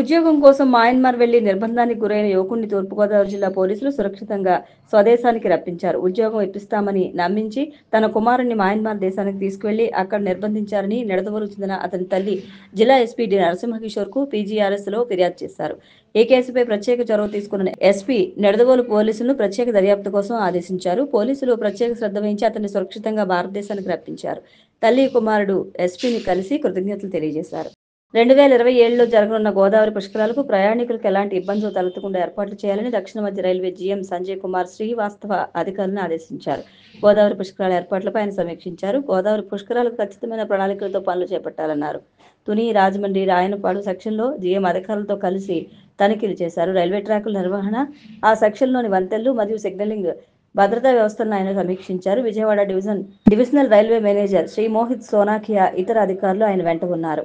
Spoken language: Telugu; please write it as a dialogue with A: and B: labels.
A: ఉద్యోగం కోసం మయన్మార్ వెళ్లి నిర్బంధానికి గురైన యువకుడిని తూర్పుగోదావరి జిల్లా పోలీసులు సురక్షితంగా స్వదేశానికి రప్పించారు. ఉద్యోగం ఇప్పిస్తామని నమ్మించి తన కుమారుణ్ణి మయన్మార్ దేశానికి తీసుకువెళ్లి అక్కడ నిర్బంధించారని నిడదవోలుకు చెందిన అతని తల్లి జిల్లా ఎస్పీ డి నరసింహకిషోర్కు పీజీఆర్ఎస్లో ఫిర్యాదు చేశారు. ఈ కేసుపై ప్రత్యేక చొరవ తీసుకున్న ఎస్పీ నిడదవోలు పోలీసులను ప్రత్యేక దర్యాప్తు కోసం ఆదేశించారు. పోలీసులు ప్రత్యేక శ్రద్ధ వహించి అతన్ని సురక్షితంగా భారతదేశానికి రప్పించారు. తల్లి, కుమారుడు ఎస్పీని కలిసి కృతజ్ఞతలు తెలియజేశారు. 2027లో జరగనున్న గోదావరి పుష్కరాలకు ప్రయాణికులకు ఎలాంటి ఇబ్బందులు తలెత్తకుండా ఏర్పాట్లు చేయాలని దక్షిణ మధ్య రైల్వే జీఎం సంజయ్ కుమార్ శ్రీవాస్తవ అధికారులను ఆదేశించారు. గోదావరి పుష్కరాల ఏర్పాట్లపై ఆయన సమీక్షించారు. గోదావరి పుష్కరాలకు ఖచ్చితమైన ప్రణాళికలతో పనులు చేపట్టాలన్నారు. తుని, రాజమండ్రి, రాయనపాడు సెక్షన్లో జీఎం అధికారులతో కలిసి తనిఖీలు చేశారు. రైల్వే ట్రాకుల నిర్వహణ, ఆ సెక్షన్లోని వంతెనలు మరియు సిగ్నలింగ్ భద్రతా వ్యవస్థలను ఆయన సమీక్షించారు. Vijayawada divisional railway manager Shri Mohit Sonakia ఇతర అధికారులు ఆయన వెంట ఉన్నారు.